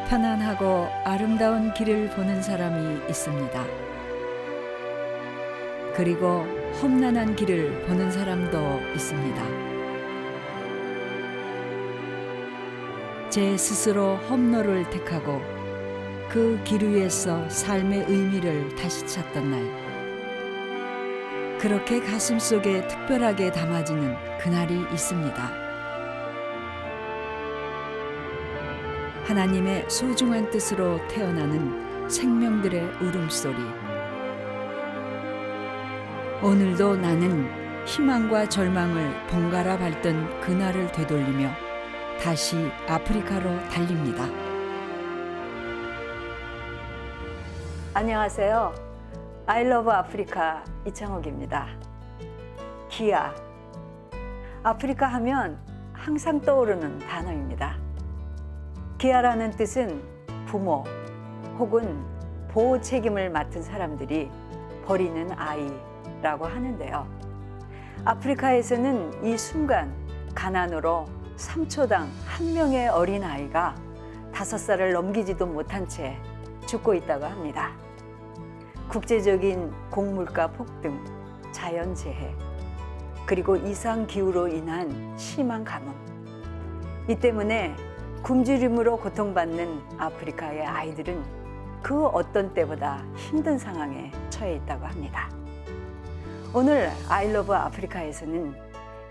편안하고 아름다운 길을 보는 사람이 있습니다. 그리고 험난한 길을 보는 사람도 있습니다. 제 스스로 험로를 택하고 그 길 위에서 삶의 의미를 다시 찾던 날, 그렇게 가슴속에 특별하게 담아지는 그날이 있습니다. 하나님의 소중한 뜻으로 태어나는 생명들의 울음소리. 오늘도 나는 희망과 절망을 번갈아 밟던 그날을 되돌리며 다시 아프리카로 달립니다. 안녕하세요. I love 아프리카 이창옥입니다. 기아. 아프리카 하면 항상 떠오르는 단어입니다. 기아라는 뜻은 부모 혹은 보호 책임을 맡은 사람들이 버리는 아이라고 하는데요. 아프리카에서는 이 순간 가난으로 3초당 한 명의 어린아이가 5살을 넘기지도 못한 채 죽고 있다고 합니다. 국제적인 곡물가 폭등, 자연재해, 그리고 이상기후로 인한 심한 가뭄. 이 때문에 굶주림으로 고통받는 아프리카의 아이들은 그 어떤 때보다 힘든 상황에 처해 있다고 합니다. 오늘 I love 아프리카에서는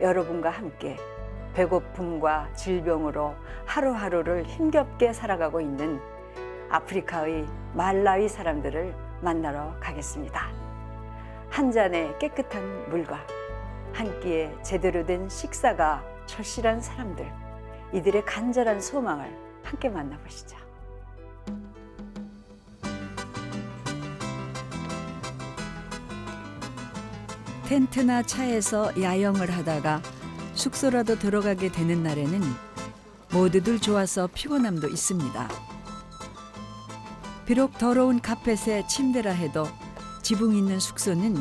여러분과 함께 배고픔과 질병으로 하루하루를 힘겹게 살아가고 있는 아프리카의 말라위 사람들을 만나러 가겠습니다. 한 잔의 깨끗한 물과 한 끼의 제대로 된 식사가 절실한 사람들, 이들의 간절한 소망을 함께 만나보시죠. 텐트나 차에서 야영을 하다가 숙소라도 들어가게 되는 날에는 모두들 좋아서 피곤함도 있습니다. 비록 더러운 카펫에 침대라 해도 지붕 있는 숙소는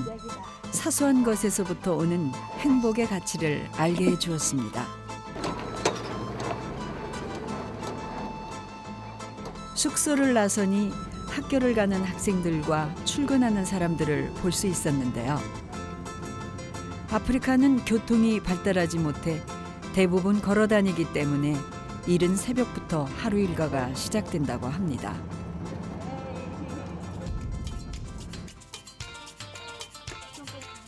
사소한 것에서부터 오는 행복의 가치를 알게 해주었습니다. 숙소를 나서니 학교를 가는 학생들과 출근하는 사람들을 볼 수 있었는데요. 아프리카는 교통이 발달하지 못해 대부분 걸어 다니기 때문에 이른 새벽부터 하루 일과가 시작된다고 합니다.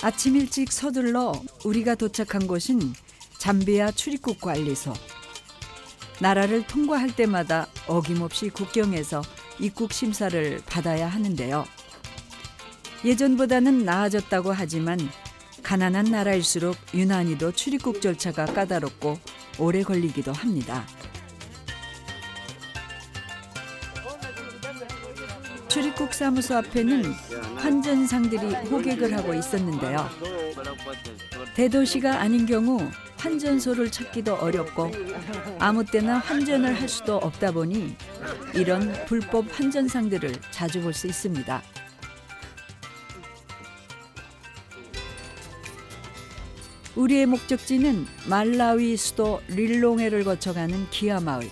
아침 일찍 서둘러 우리가 도착한 곳은 잠비아 출입국 관리소. 나라를 통과할 때마다 어김없이 국경에서 입국 심사를 받아야 하는데요. 예전보다는 나아졌다고 하지만 가난한 나라일수록 유난히도 출입국 절차가 까다롭고 오래 걸리기도 합니다. 출입국 사무소 앞에는 환전상들이 호객을 하고 있었는데요. 대도시가 아닌 경우 환전소를 찾기도 어렵고 아무 때나 환전을 할 수도 없다 보니 이런 불법 환전상들을 자주 볼 수 있습니다. 우리의 목적지는 말라위 수도 릴롱웨를 거쳐가는 기아 마을.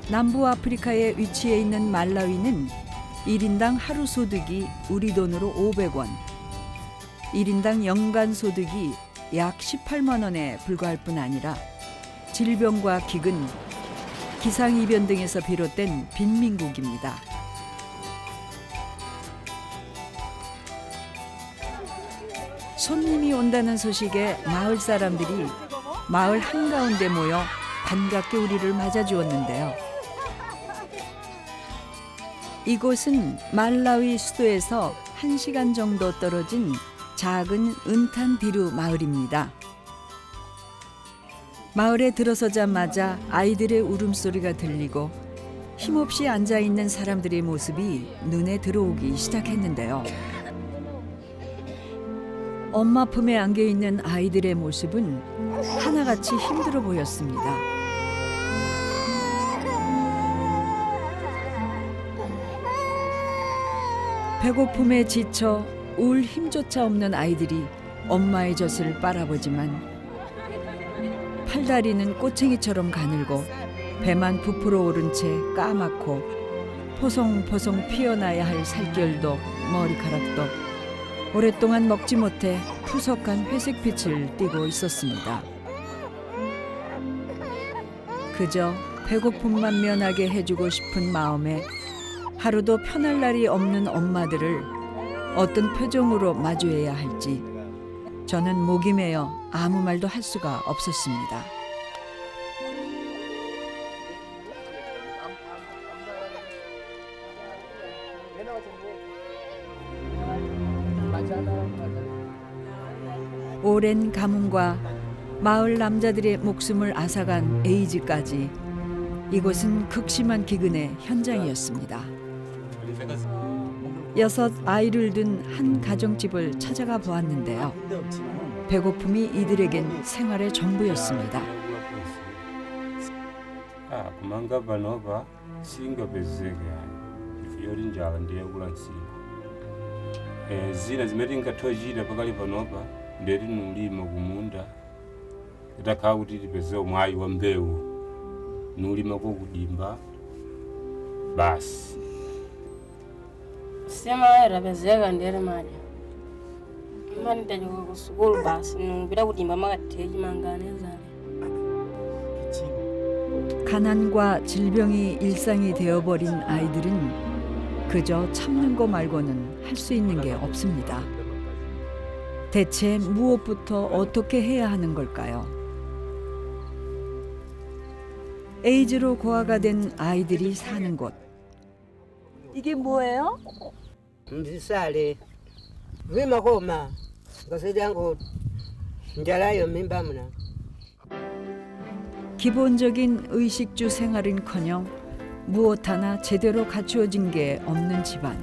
남부 아프리카에 위치해 있는 말라위는 1인당 하루 소득이 우리 돈으로 500원, 1인당 연간 소득이 약 18만 원에 불과할 뿐 아니라 질병과 기근, 기상이변 등에서 비롯된 빈민국입니다. 손님이 온다는 소식에 마을 사람들이 마을 한가운데 모여 반갑게 우리를 맞아주었는데요. 이곳은 말라위 수도에서 1시간 정도 떨어진 작은 은탄비루 마을입니다. 마을에 들어서자마자 아이들의 울음소리가 들리고 힘없이 앉아있는 사람들의 모습이 눈에 들어오기 시작했는데요. 엄마 품에 안겨있는 아이들의 모습은 하나같이 힘들어 보였습니다. 배고픔에 지쳐 울 힘조차 없는 아이들이 엄마의 젖을 빨아보지만 팔다리는 꼬챙이처럼 가늘고 배만 부풀어 오른 채 까맣고 포송포송 피어나야 할 살결도 머리카락도 오랫동안 먹지 못해 푸석한 회색빛을 띠고 있었습니다. 그저 배고픔만 면하게 해주고 싶은 마음에 하루도 편할 날이 없는 엄마들을 어떤 표정으로 마주해야 할지 저는 목이 메어 아무 말도 할 수가 없었습니다. 오랜 가뭄과 마을 남자들의 목숨을 앗아간 에이즈까지 이곳은 극심한 기근의 현장이었습니다. 6 아이를 둔 한 가정집을 찾아가 보았는데요. 배고픔이 이들에겐 생활의 전부였습니다. kumanga banova singa bezega ifiyori njala ndiyegula nsinga zina zimetinga tojira pakali panova ndeti nulima kumunda itakhautiti peze mwayi wa mbewu nulima kokudimba basi sema era bezega ndere maja mani tajuka ku sukulu basi nubira kudimba makateji manganezale. 가난과 질병이 일상이 되어버린 아이들은 그저 참는 거 말고는 할 수 있는 게 없습니다. 대체 무엇부터 어떻게 해야 하는 걸까요? 에이즈로 고아가 된 아이들이 사는 곳. 이게 뭐예요? Mzisale vimakoma ngasejangu njalayo mimbamuna 기본적인 의식주 생활은커녕 무엇 하나 제대로 갖추어진 게 없는 집안.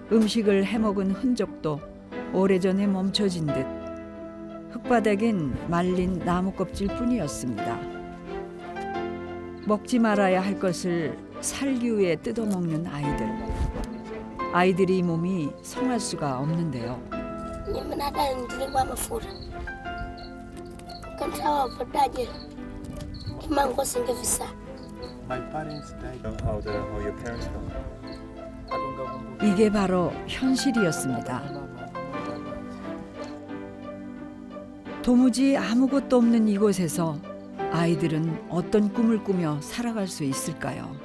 음식을 해먹은 흔적도 오래전에 멈춰진 듯 흙바닥엔 말린 나무 껍질 뿐이었습니다. 먹지 말아야 할 것을 살기위해 뜯어먹는 아이들. 아이들이 몸이 성할 수가 없는데요. Nimenada nilikuwa mafuta kamsawa podaje kimango singevisa. My parents died. How your parents died? 이게 바로 현실이었습니다. 도무지 아무것도 없는 이곳에서 아이들은 어떤 꿈을 꾸며 살아갈 수 있을까요?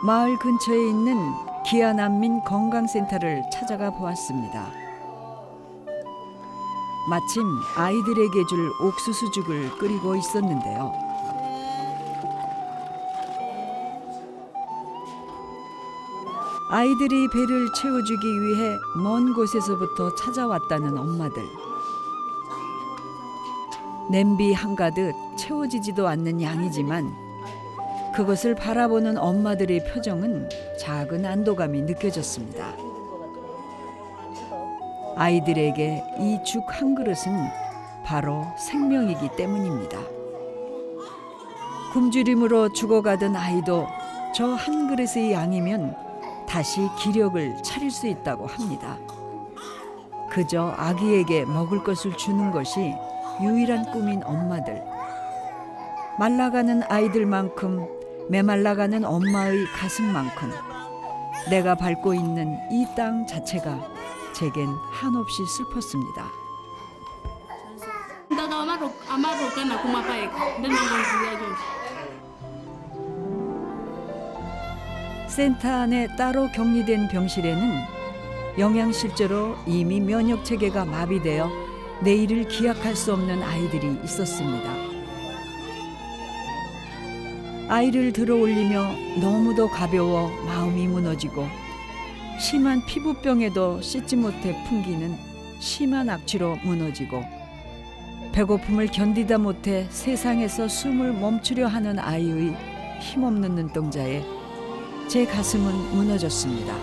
마을 근처에 있는 기아난민 건강센터를 찾아가 보았습니다. 마침 아이들에게 줄 옥수수죽을 끓이고 있었는데요. 아이들이 배를 채워주기 위해 먼 곳에서부터 찾아왔다는 엄마들. 냄비 한가득 채워지지도 않는 양이지만 그것을 바라보는 엄마들의 표정은 작은 안도감이 느껴졌습니다. 아이들에게 이 죽 한 그릇은 바로 생명이기 때문입니다. 굶주림으로 죽어가던 아이도 저 한 그릇의 양이면 다시 기력을 차릴 수 있다고 합니다. 그저 아기에게 먹을 것을 주는 것이 유일한 꿈인 엄마들. 말라가는 아이들만큼 메말라가는 엄마의 가슴만큼 내가 밟고 있는 이 땅 자체가 제겐 한없이 슬펐습니다. 센터 안에 따로 격리된 병실에는 영양실조로 이미 면역 체계가 마비되어 내일을 기약할 수 없는 아이들이 있었습니다. 아이를 들어올리며 너무도 가벼워 마음이 무너지고 심한 피부병에도 씻지 못해 풍기는 심한 악취로 무너지고 배고픔을 견디다 못해 세상에서 숨을 멈추려 하는 아이의 힘없는 눈동자에 제 가슴은 무너졌습니다.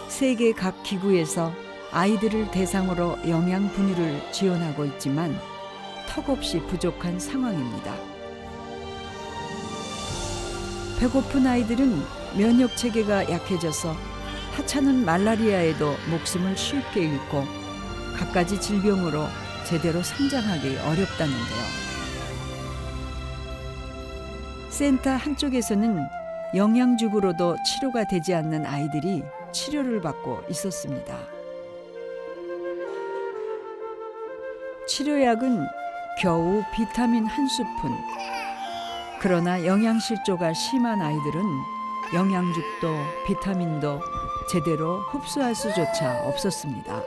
세계 각 기구에서 아이들을 대상으로 영양 분유를 지원하고 있지만 턱없이 부족한 상황입니다. 배고픈 아이들은 면역 체계가 약해져서 하찮은 말라리아에도 목숨을 쉽게 잃고 갖가지 질병으로 제대로 성장하기 어렵다는데요. 센터 한쪽에서는 영양죽으로도 치료가 되지 않는 아이들이 치료를 받고 있었습니다. 치료약은 겨우 비타민 한 스푼. 그러나 영양실조가 심한 아이들은 영양죽도 비타민도 제대로 흡수할 수조차 없었습니다.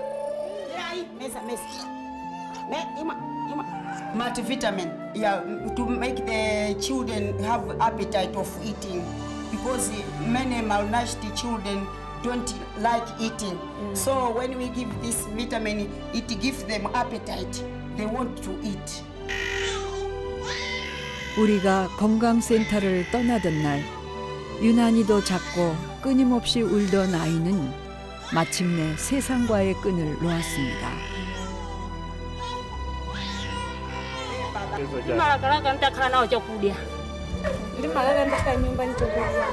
Multivitamin, yeah, to make the children have appetite of eating, because many malnourished children don't like eating. So when we give this vitamin, it gives them appetite. They want to eat. 우리가 건강센터를 떠나던 날 유난히도 작고 끊임없이 울던 아이는 마침내 세상과의 끈을 놓았습니다. Mara nitakaa nao chakulia. Mara nitakaa nyumbani chakulia.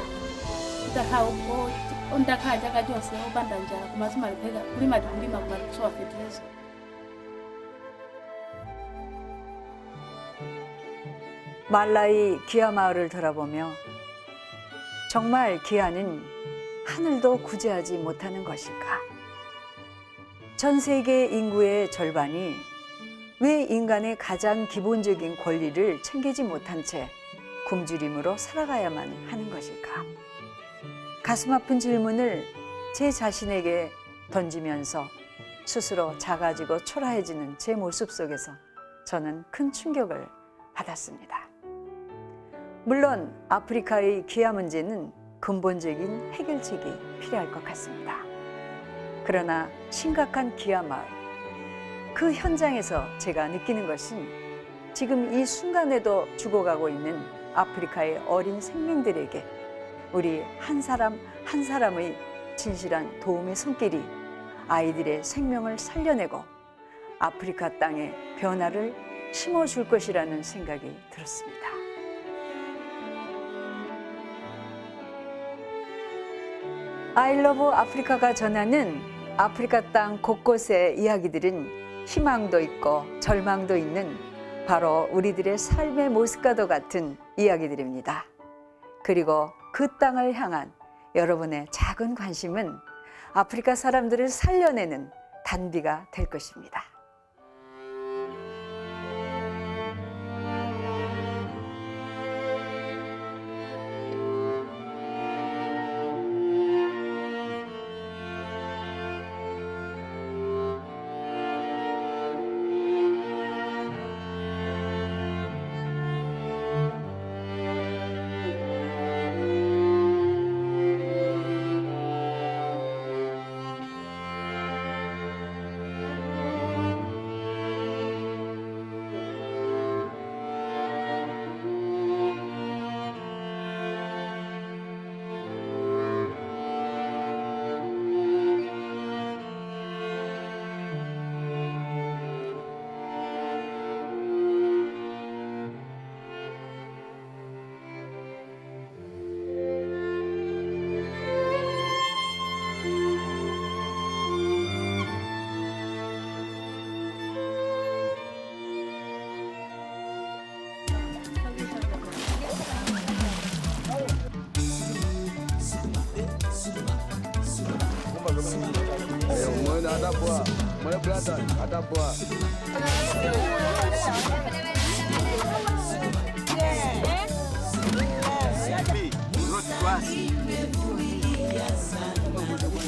Nitakaa huko, nitakaa jaga jose ubanda njala kumazima lipega kulima kwa kusoa fertilizer. 말라이 기아 마을을 돌아보며 정말 기아는 하늘도 구제하지 못하는 것일까? 전 세계 인구의 절반이 왜 인간의 가장 기본적인 권리를 챙기지 못한 채 굶주림으로 살아가야만 하는 것일까? 가슴 아픈 질문을 제 자신에게 던지면서 스스로 작아지고 초라해지는 제 모습 속에서 저는 큰 충격을 받았습니다. 물론 아프리카의 기아 문제는 근본적인 해결책이 필요할 것 같습니다. 그러나 심각한 기아 마을, 그 현장에서 제가 느끼는 것은 지금 이 순간에도 죽어가고 있는 아프리카의 어린 생명들에게 우리 한 사람 한 사람의 진실한 도움의 손길이 아이들의 생명을 살려내고 아프리카 땅에 변화를 심어줄 것이라는 생각이 들었습니다. 아이러브 아프리카가 전하는 아프리카 땅 곳곳의 이야기들은 희망도 있고 절망도 있는 바로 우리들의 삶의 모습과도 같은 이야기들입니다. 그리고 그 땅을 향한 여러분의 작은 관심은 아프리카 사람들을 살려내는 단비가 될 것입니다. sana